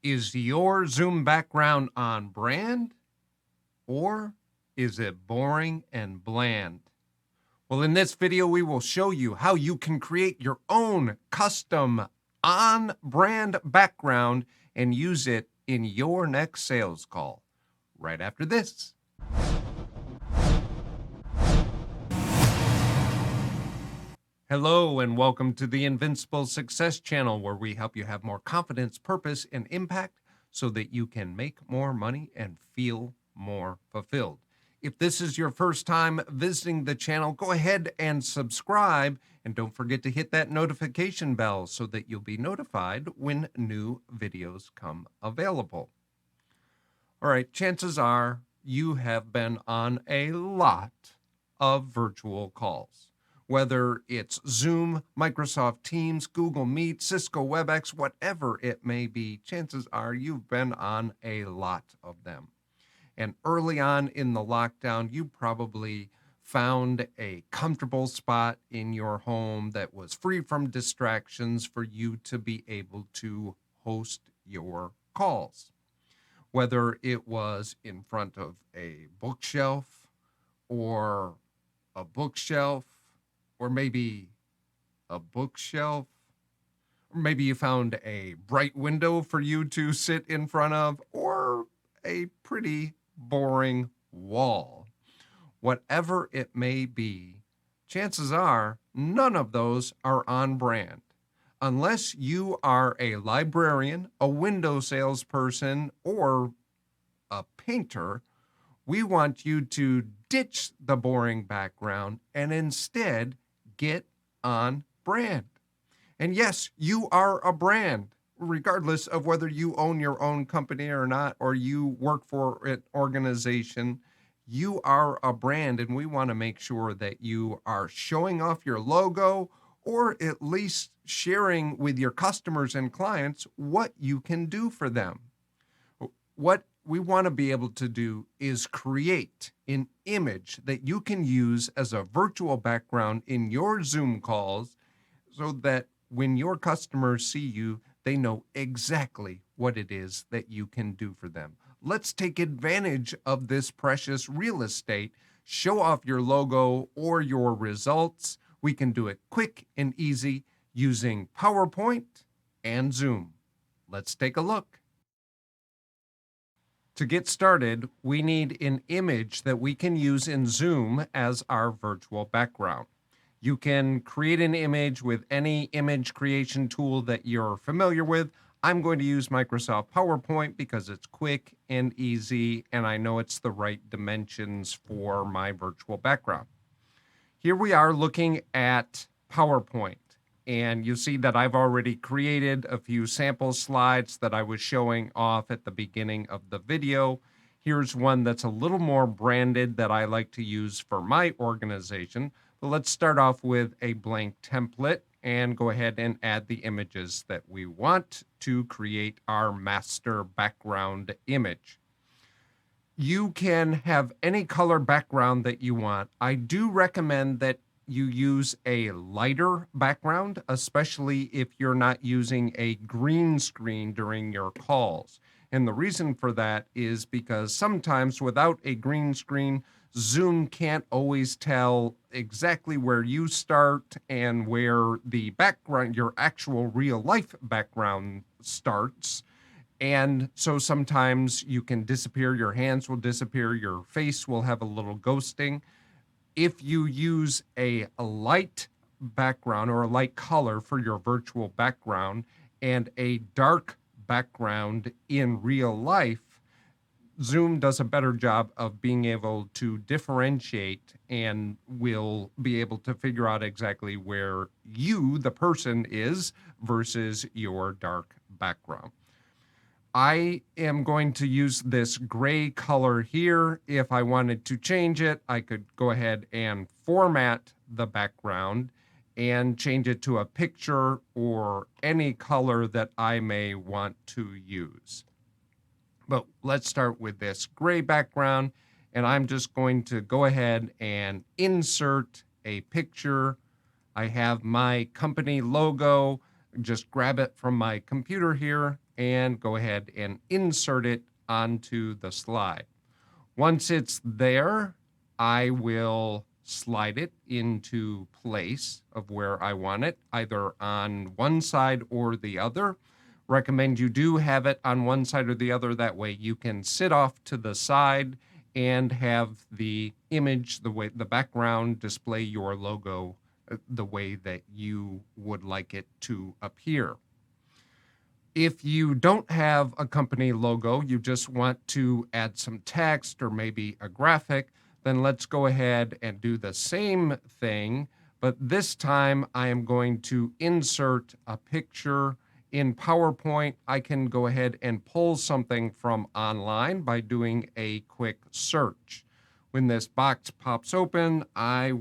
Is your Zoom background on brand or is it boring and bland? Well, in this video, we will show you how you can create your own custom on brand background and use it in your next sales call right after this. Hello, and welcome to the Invincible Success Channel, where we help you have more confidence, purpose, and impact so that you can make more money and feel more fulfilled. If this is your first time visiting the channel, go ahead and subscribe, and don't forget to hit that notification bell so that you'll be notified when new videos come available. All right, chances are you have been on a lot of virtual calls. Whether it's Zoom, Microsoft Teams, Google Meet, Cisco WebEx, whatever it may be, chances are you've been on a lot of them. And early on in the lockdown, you probably found a comfortable spot in your home that was free from distractions for you to be able to host your calls. Whether it was in front of a bookshelf or a bookshelf, or maybe a bookshelf, or maybe you found a bright window for you to sit in front of, or a pretty boring wall. Whatever it may be, chances are none of those are on brand. Unless you are a librarian, a window salesperson, or a painter, we want you to ditch the boring background and instead get on brand. And yes, you are a brand, regardless of whether you own your own company or not, or you work for an organization. You are a brand, and we want to make sure that you are showing off your logo, or at least sharing with your customers and clients what you can do for them. What we want to be able to do is create an image that you can use as a virtual background in your Zoom calls so that when your customers see you, they know exactly what it is that you can do for them. Let's take advantage of this precious real estate. Show off your logo or your results. We can do it quick and easy using PowerPoint and Zoom. Let's take a look. To get started, we need an image that we can use in Zoom as our virtual background. You can create an image with any image creation tool that you're familiar with. I'm going to use Microsoft PowerPoint because it's quick and easy, and I know it's the right dimensions for my virtual background. Here we are looking at PowerPoint. And you see that I've already created a few sample slides that I was showing off at the beginning of the video. Here's one that's a little more branded that I like to use for my organization. But let's start off with a blank template and go ahead and add the images that we want to create our master background image. You can have any color background that you want. I do recommend that you use a lighter background, especially if you're not using a green screen during your calls. And the reason for that is because sometimes without a green screen, Zoom can't always tell exactly where you start and where the background, your actual real life background starts. And so sometimes you can disappear, your hands will disappear, your face will have a little ghosting. If you use a light background or a light color for your virtual background and a dark background in real life, Zoom does a better job of being able to differentiate and will be able to figure out exactly where you, the person, is versus your dark background. I am going to use this gray color here. If I wanted to change it, I could go ahead and format the background and change it to a picture or any color that I may want to use. But let's start with this gray background, and I'm just going to go ahead and insert a picture. I have my company logo. Just grab it from my computer here and go ahead and insert it onto the slide. Once it's there, I will slide it into place of where I want it, either on one side or the other. Recommend you do have it on one side or the other. That way you can sit off to the side and have the image, the background display your logo the way that you would like it to appear. If you don't have a company logo, you just want to add some text or maybe a graphic, then let's go ahead and do the same thing. But this time I am going to insert a picture. In PowerPoint, I can go ahead and pull something from online by doing a quick search. When this box pops open, I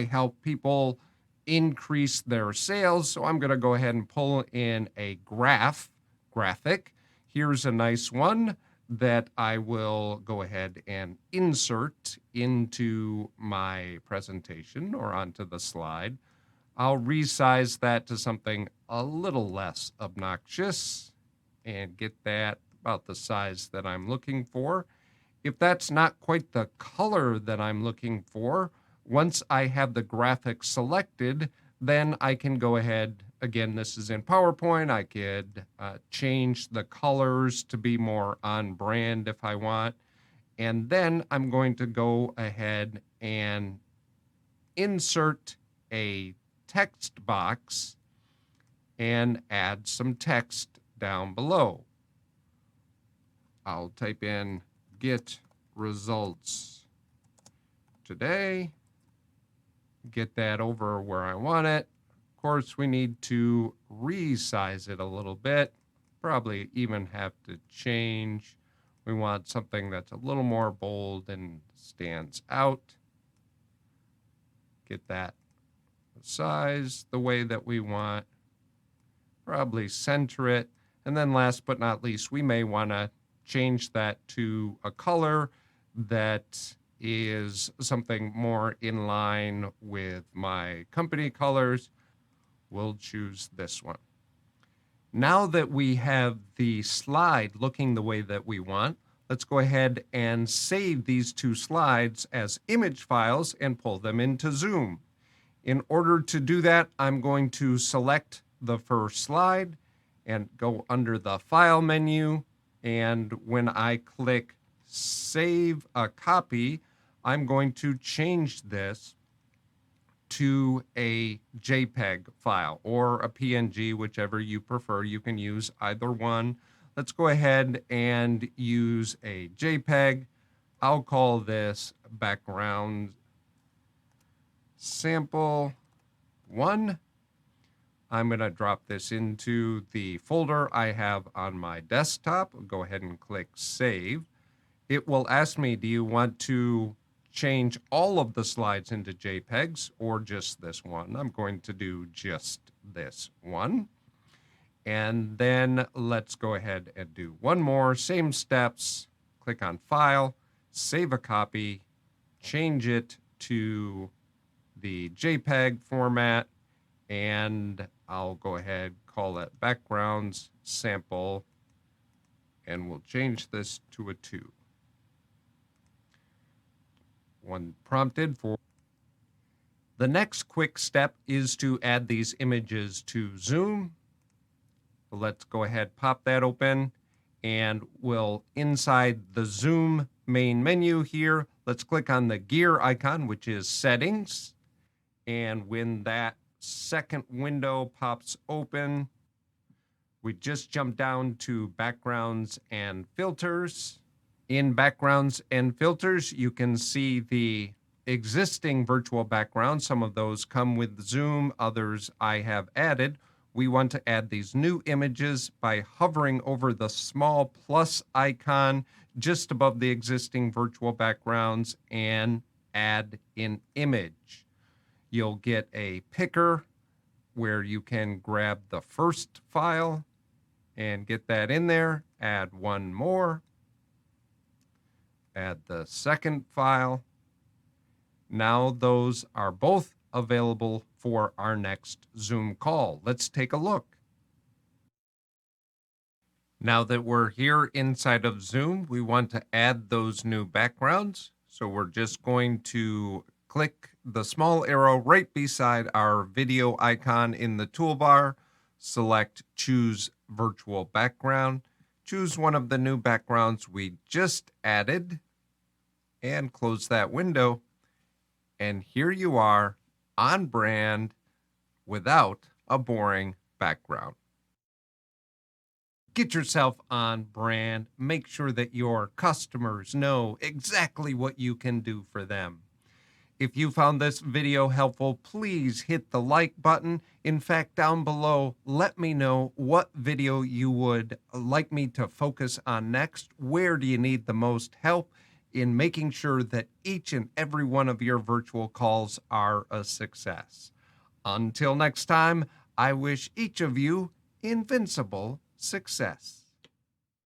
help people increase their sales. So I'm going to go ahead and pull in a graphic. Here's a nice one that I will go ahead and insert into my presentation or onto the slide. I'll resize that to something a little less obnoxious and get that about the size that I'm looking for. If that's not quite the color that I'm looking for, once I have the graphic selected, then I can go ahead, again, this is in PowerPoint, I could change the colors to be more on brand if I want. And then I'm going to go ahead and insert a text box and add some text down below. I'll type in get results today, get that over where I want it. Of course, we need to resize it a little bit, probably even have to change. We want something that's a little more bold and stands out. Get that size the way that we want, probably center it. And then last but not least, we may want to change that to a color that is something more in line with my company colors. We'll choose this one. Now that we have the slide looking the way that we want, let's go ahead and save these two slides as image files and pull them into Zoom. In order to do that, I'm going to select the first slide and go under the File menu. And when I click Save a Copy, I'm going to change this to a JPEG file or a PNG, whichever you prefer. You can use either one. Let's go ahead and use a JPEG. I'll call this background sample 1. I'm going to drop this into the folder I have on my desktop. I'll go ahead and click Save. It will ask me, do you want to change all of the slides into JPEGs or just this one? I'm going to do just this one. And then let's go ahead and do one more. Same steps. Click on File, save a copy, change it to the JPEG format, and I'll go ahead, call it backgrounds sample, and we'll change this to a 2. One prompted for. The next quick step is to add these images to Zoom. Let's go ahead, pop that open, and we'll inside the Zoom main menu here. Let's click on the gear icon, which is Settings. And when that second window pops open, we just jump down to Backgrounds and Filters. In Backgrounds and Filters, you can see the existing virtual backgrounds. Some of those come with Zoom, others I have added. We want to add these new images by hovering over the small plus icon just above the existing virtual backgrounds and add an image. You'll get a picker where you can grab the first file and get that in there, add one more, add the second file. Now those are both available for our next Zoom call. Let's take a look. Now that we're here inside of Zoom, we want to add those new backgrounds. So we're just going to click the small arrow right beside our video icon in the toolbar, select choose virtual background, choose one of the new backgrounds we just added, and close that window. And here you are on brand without a boring background. Get yourself on brand. Make sure that your customers know exactly what you can do for them. If you found this video helpful, please hit the like button. In fact, down below, let me know what video you would like me to focus on next. Where do you need the most help in making sure that each and every one of your virtual calls are a success? Until next time, I wish each of you invincible success.